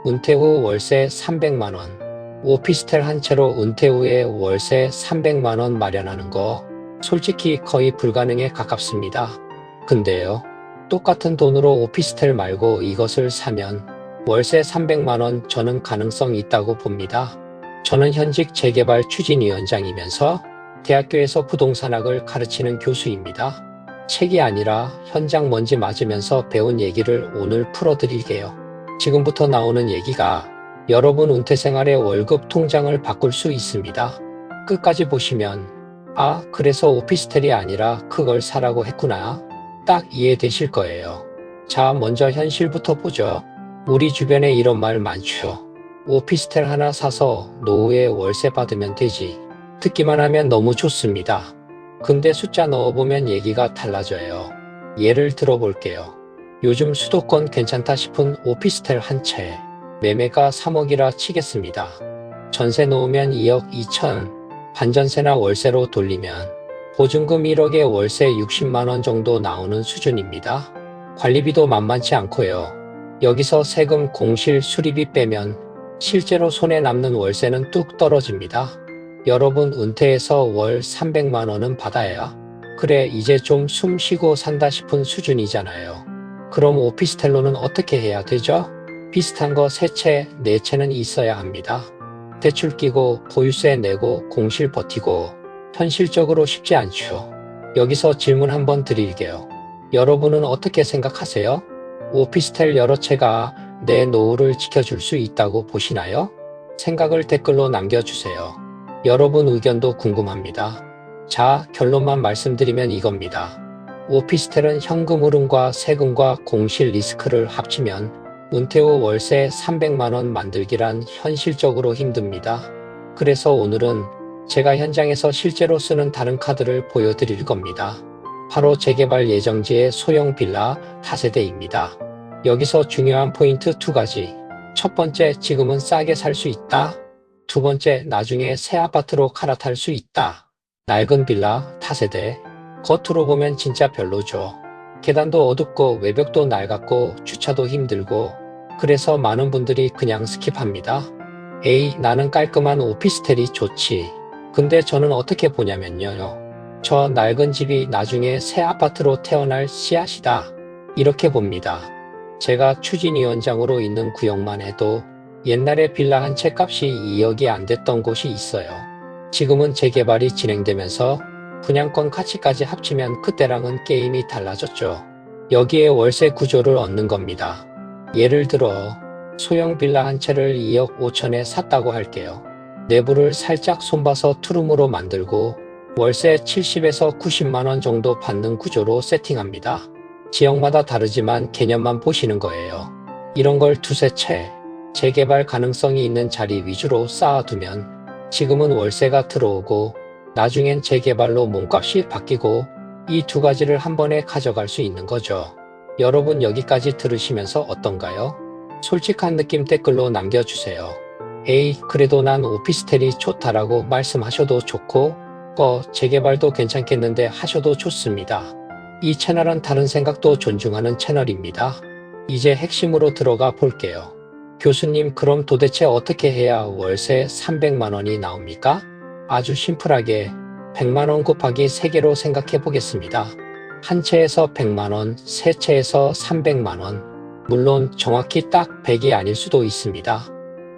은퇴 후 월세 300만 원. 오피스텔 한 채로 은퇴 후에 월세 300만 원 마련하는 거 솔직히 거의 불가능에 가깝습니다. 근데요. 똑같은 돈으로 오피스텔 말고 이것을 사면 월세 300만 원 저는 가능성 있다고 봅니다. 저는 현직 재개발 추진위원장이면서 대학교에서 부동산학을 가르치는 교수입니다. 책이 아니라 현장 먼지 맞으면서 배운 얘기를 오늘 풀어드릴게요. 지금부터 나오는 얘기가 여러분 은퇴 생활의 월급 통장을 바꿀 수 있습니다. 끝까지 보시면 그래서 오피스텔이 아니라 그걸 사라고 했구나. 딱 이해되실 거예요. 자, 먼저 현실부터 보죠. 우리 주변에 이런 말 많죠. 오피스텔 하나 사서 노후에 월세 받으면 되지. 듣기만 하면 너무 좋습니다. 근데 숫자 넣어보면 얘기가 달라져요. 예를 들어볼게요. 요즘 수도권 괜찮다 싶은 오피스텔 한 채. 매매가 3억이라 치겠습니다. 전세 놓으면 2억 2천, 반전세나 월세로 돌리면 보증금 1억에 월세 60만 원 정도 나오는 수준입니다. 관리비도 만만치 않고요. 여기서 세금, 공실, 수리비 빼면 실제로 손에 남는 월세는 뚝 떨어집니다. 여러분 은퇴해서 월 300만 원은 받아야 그래 이제 좀 숨 쉬고 산다 싶은 수준이잖아요. 그럼 오피스텔로는 어떻게 해야 되죠? 비슷한 거 3채, 4채는 있어야 합니다. 대출 끼고 보유세 내고 공실 버티고 현실적으로 쉽지 않죠. 여기서 질문 한번 드릴게요. 여러분은 어떻게 생각하세요? 오피스텔 여러 채가 내 노후를 지켜줄 수 있다고 보시나요? 생각을 댓글로 남겨주세요. 여러분 의견도 궁금합니다. 자, 결론만 말씀드리면 이겁니다. 오피스텔은 현금 흐름과 세금과 공실 리스크를 합치면 은퇴 후 월세 300만 원 만들기란 현실적으로 힘듭니다. 그래서 오늘은 제가 현장에서 실제로 쓰는 다른 카드를 보여드릴 겁니다. 바로 재개발 예정지의 소형 빌라 다세대입니다. 여기서 중요한 포인트 2가지. 첫 번째, 지금은 싸게 살 수 있다. 두 번째, 나중에 새 아파트로 갈아탈 수 있다. 낡은 빌라 다세대. 겉으로 보면 진짜 별로죠. 계단도 어둡고 외벽도 낡았고 주차도 힘들고 그래서 많은 분들이 그냥 스킵합니다. 에이, 나는 깔끔한 오피스텔이 좋지. 근데 저는 어떻게 보냐면요. 저 낡은 집이 나중에 새 아파트로 태어날 씨앗이다. 이렇게 봅니다. 제가 추진위원장으로 있는 구역만 해도 옛날에 빌라 한 채 값이 2억이 안 됐던 곳이 있어요. 지금은 재개발이 진행되면서 분양권 가치까지 합치면 그때랑은 게임이 달라졌죠. 여기에 월세 구조를 얻는 겁니다. 예를 들어 소형 빌라 한 채를 2억 5천에 샀다고 할게요. 내부를 살짝 손봐서 투룸으로 만들고 월세 70에서 90만 원 정도 받는 구조로 세팅합니다. 지역마다 다르지만 개념만 보시는 거예요. 이런 걸 두세 채 재개발 가능성이 있는 자리 위주로 쌓아두면 지금은 월세가 들어오고 나중엔 재개발로 몸값이 바뀌고 이 2가지를 한 번에 가져갈 수 있는 거죠. 여러분 여기까지 들으시면서 어떤가요? 솔직한 느낌 댓글로 남겨주세요. 에이, 그래도 난 오피스텔이 좋다라고 말씀하셔도 좋고 재개발도 괜찮겠는데 하셔도 좋습니다. 이 채널은 다른 생각도 존중하는 채널입니다. 이제 핵심으로 들어가 볼게요. 교수님, 그럼 도대체 어떻게 해야 월세 300만 원이 나옵니까? 아주 심플하게 100만 원 곱하기 3개로 생각해 보겠습니다. 한 채에서 100만 원, 세 채에서 300만 원. 물론 정확히 딱 100이 아닐 수도 있습니다.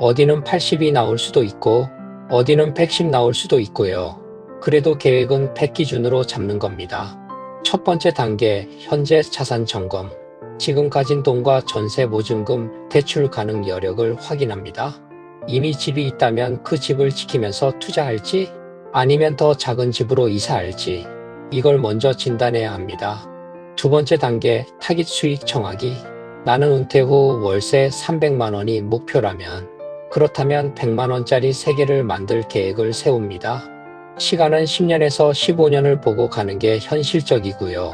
어디는 80이 나올 수도 있고 어디는 110 나올 수도 있고요. 그래도 계획은 100 기준으로 잡는 겁니다. 첫 번째 단계, 현재 자산 점검. 지금 가진 돈과 전세 보증금, 대출 가능 여력을 확인합니다. 이미 집이 있다면 그 집을 지키면서 투자할지 아니면 더 작은 집으로 이사할지 이걸 먼저 진단해야 합니다. 두 번째 단계, 타깃 수익 정하기. 나는 은퇴 후 월세 300만 원이 목표라면 그렇다면 100만 원짜리 3개를 만들 계획을 세웁니다. 시간은 10년에서 15년을 보고 가는 게 현실적이고요.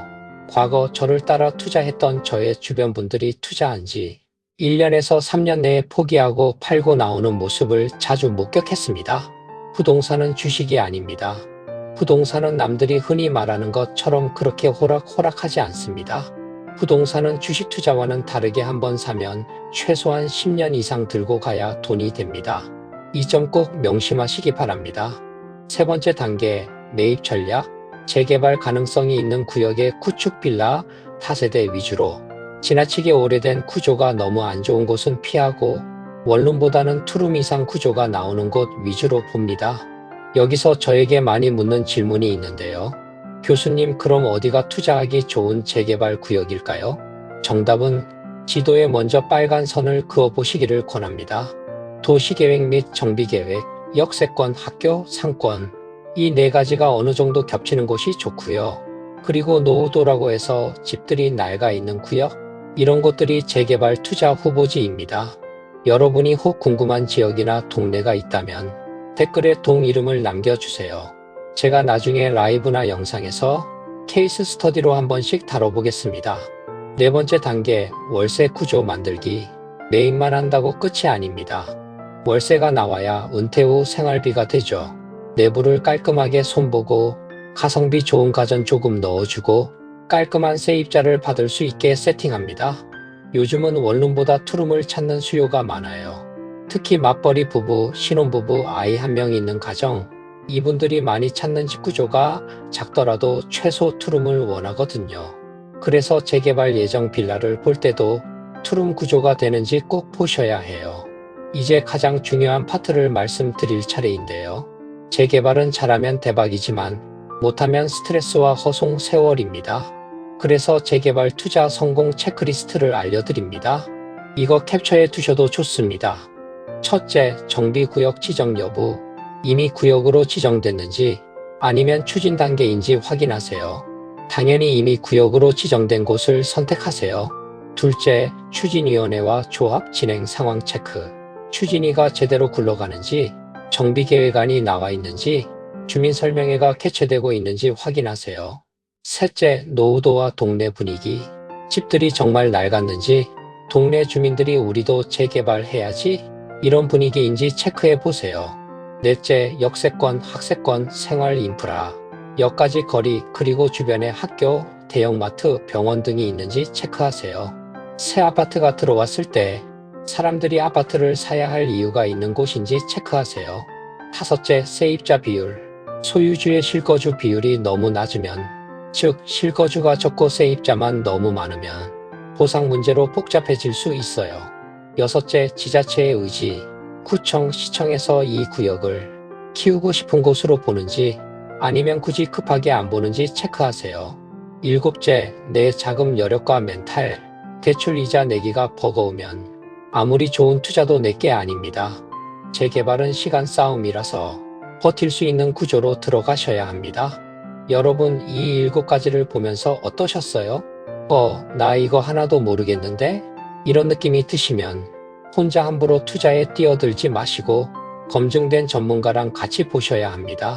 과거 저를 따라 투자했던 저의 주변 분들이 투자한 지 1년에서 3년 내에 포기하고 팔고 나오는 모습을 자주 목격했습니다. 부동산은 주식이 아닙니다. 부동산은 남들이 흔히 말하는 것처럼 그렇게 호락호락하지 않습니다. 부동산은 주식 투자와는 다르게 한번 사면 최소한 10년 이상 들고 가야 돈이 됩니다. 이 점 꼭 명심하시기 바랍니다. 세 번째 단계, 매입 전략. 재개발 가능성이 있는 구역의 구축 빌라, 다세대 위주로. 지나치게 오래된 구조가 너무 안 좋은 곳은 피하고 원룸보다는 투룸 이상 구조가 나오는 곳 위주로 봅니다. 여기서 저에게 많이 묻는 질문이 있는데요. 교수님, 그럼 어디가 투자하기 좋은 재개발 구역일까요? 정답은 지도에 먼저 빨간 선을 그어 보시기를 권합니다. 도시계획 및 정비계획, 역세권, 학교, 상권. 이 네 가지가 어느 정도 겹치는 곳이 좋고요. 그리고 노후도라고 해서 집들이 낡아 있는 구역? 이런 곳들이 재개발 투자 후보지입니다. 여러분이 혹 궁금한 지역이나 동네가 있다면 댓글에 동 이름을 남겨주세요. 제가 나중에 라이브나 영상에서 케이스 스터디로 한 번씩 다뤄보겠습니다. 네 번째 단계, 월세 구조 만들기. 매입만 한다고 끝이 아닙니다. 월세가 나와야 은퇴 후 생활비가 되죠. 내부를 깔끔하게 손보고 가성비 좋은 가전 조금 넣어주고 깔끔한 세입자를 받을 수 있게 세팅합니다. 요즘은 원룸보다 투룸을 찾는 수요가 많아요. 특히 맞벌이 부부, 신혼부부, 아이 한 명 있는 가정, 이분들이 많이 찾는 집 구조가 작더라도 최소 투룸을 원하거든요. 그래서 재개발 예정 빌라를 볼 때도 투룸 구조가 되는지 꼭 보셔야 해요. 이제 가장 중요한 파트를 말씀드릴 차례인데요. 재개발은 잘하면 대박이지만 못하면 스트레스와 허송 세월입니다. 그래서 재개발 투자 성공 체크리스트를 알려드립니다. 이거 캡처해 두셔도 좋습니다. 첫째, 정비구역 지정 여부. 이미 구역으로 지정됐는지 아니면 추진 단계인지 확인하세요. 당연히 이미 구역으로 지정된 곳을 선택하세요. 둘째, 추진위원회와 조합 진행 상황 체크. 추진위가 제대로 굴러가는지, 정비계획안이 나와 있는지, 주민설명회가 개최되고 있는지 확인하세요. 셋째, 노후도와 동네 분위기. 집들이 정말 낡았는지, 동네 주민들이 우리도 재개발해야지 이런 분위기인지 체크해 보세요. 넷째, 역세권, 학세권, 생활 인프라. 역까지 거리, 그리고 주변에 학교, 대형마트, 병원 등이 있는지 체크하세요. 새 아파트가 들어왔을 때 사람들이 아파트를 사야 할 이유가 있는 곳인지 체크하세요. 다섯째, 세입자 비율. 소유주의 실거주 비율이 너무 낮으면, 즉 실거주가 적고 세입자만 너무 많으면 보상 문제로 복잡해질 수 있어요. 여섯째, 지자체의 의지. 구청, 시청에서 이 구역을 키우고 싶은 곳으로 보는지 아니면 굳이 급하게 안 보는지 체크하세요. 일곱째, 내 자금 여력과 멘탈. 대출 이자 내기가 버거우면 아무리 좋은 투자도 내게 아닙니다. 재개발은 시간 싸움이라서 버틸 수 있는 구조로 들어가셔야 합니다. 여러분, 이 7가지를 보면서 어떠셨어요? 나 이거 하나도 모르겠는데? 이런 느낌이 드시면 혼자 함부로 투자에 뛰어들지 마시고 검증된 전문가랑 같이 보셔야 합니다.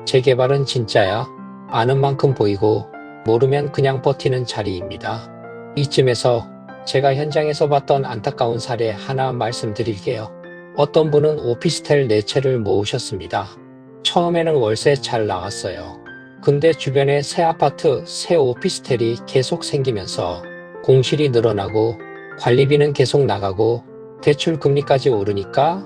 재개발은 진짜야. 아는 만큼 보이고 모르면 그냥 버티는 자리입니다. 이쯤에서 제가 현장에서 봤던 안타까운 사례 하나 말씀드릴게요. 어떤 분은 오피스텔 4채를 모으셨습니다. 처음에는 월세 잘 나왔어요. 근데 주변에 새 아파트, 새 오피스텔이 계속 생기면서 공실이 늘어나고 관리비는 계속 나가고 대출 금리까지 오르니까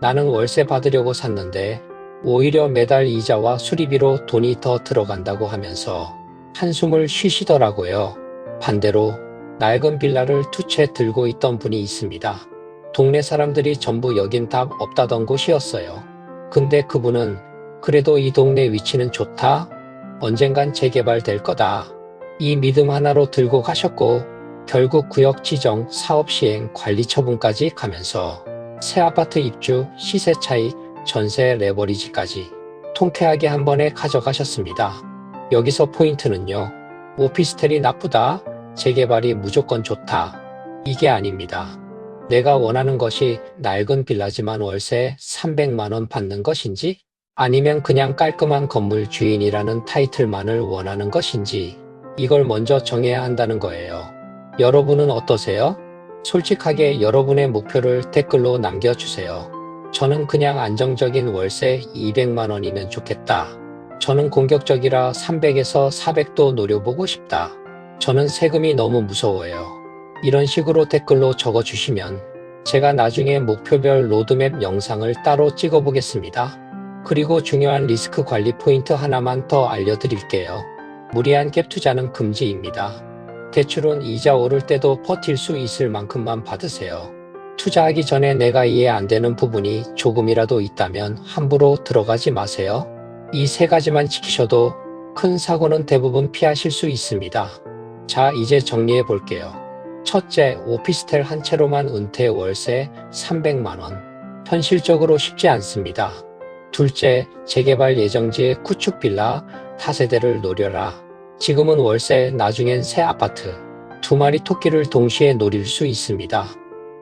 나는 월세 받으려고 샀는데 오히려 매달 이자와 수리비로 돈이 더 들어간다고 하면서 한숨을 쉬시더라고요. 반대로 낡은 빌라를 2채 들고 있던 분이 있습니다. 동네 사람들이 전부 여긴 답 없다던 곳이었어요. 근데 그분은 그래도 이 동네 위치는 좋다. 언젠간 재개발될 거다. 이 믿음 하나로 들고 가셨고 결국 구역 지정, 사업 시행, 관리 처분까지 가면서 새 아파트 입주, 시세 차익, 전세 레버리지까지 통쾌하게 한 번에 가져가셨습니다. 여기서 포인트는요. 오피스텔이 나쁘다, 재개발이 무조건 좋다. 이게 아닙니다. 내가 원하는 것이 낡은 빌라지만 월세 300만 원 받는 것인지 아니면 그냥 깔끔한 건물 주인이라는 타이틀만을 원하는 것인지 이걸 먼저 정해야 한다는 거예요. 여러분은 어떠세요? 솔직하게 여러분의 목표를 댓글로 남겨주세요. 저는 그냥 안정적인 월세 200만 원이면 좋겠다. 저는 공격적이라 300에서 400도 노려보고 싶다. 저는 세금이 너무 무서워요. 이런 식으로 댓글로 적어주시면 제가 나중에 목표별 로드맵 영상을 따로 찍어보겠습니다. 그리고 중요한 리스크 관리 포인트 하나만 더 알려드릴게요. 무리한 갭 투자는 금지입니다. 대출은 이자 오를 때도 버틸 수 있을 만큼만 받으세요. 투자하기 전에 내가 이해 안 되는 부분이 조금이라도 있다면 함부로 들어가지 마세요. 이 세 가지만 지키셔도 큰 사고는 대부분 피하실 수 있습니다. 자, 이제 정리해 볼게요. 첫째, 오피스텔 한 채로만 은퇴 월세 300만 원. 현실적으로 쉽지 않습니다. 둘째, 재개발 예정지의 구축 빌라 다세대를 노려라. 지금은 월세, 나중엔 새 아파트. 두 마리 토끼를 동시에 노릴 수 있습니다.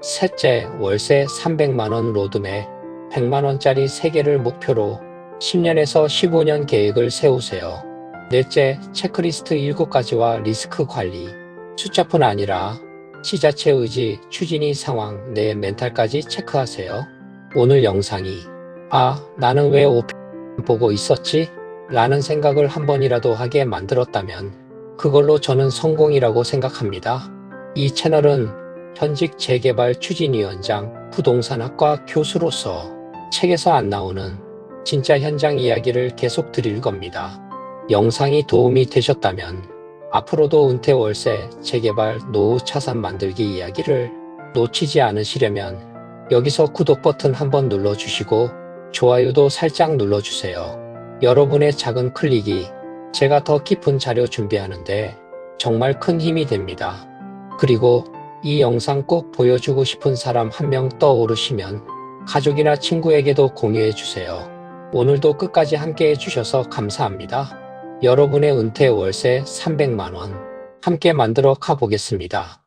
셋째, 월세 300만 원 로드맵. 100만 원짜리 3개를 목표로 10년에서 15년 계획을 세우세요. 넷째, 체크리스트 7가지와 리스크 관리. 숫자뿐 아니라 지자체 의지, 추진위 상황, 내 멘탈까지 체크하세요. 오늘 영상이 나는 왜 오피 보고 있었지? 라는 생각을 한 번이라도 하게 만들었다면 그걸로 저는 성공이라고 생각합니다. 이 채널은 현직 재개발 추진위원장, 부동산학과 교수로서 책에서 안 나오는 진짜 현장 이야기를 계속 드릴 겁니다. 영상이 도움이 되셨다면 앞으로도 은퇴 월세, 재개발, 노후 차산 만들기 이야기를 놓치지 않으시려면 여기서 구독 버튼 한번 눌러주시고 좋아요도 살짝 눌러주세요. 여러분의 작은 클릭이 제가 더 깊은 자료 준비하는데 정말 큰 힘이 됩니다. 그리고 이 영상 꼭 보여주고 싶은 사람 한 명 떠오르시면 가족이나 친구에게도 공유해주세요. 오늘도 끝까지 함께 해주셔서 감사합니다. 여러분의 은퇴 월세 300만 원 함께 만들어 가보겠습니다.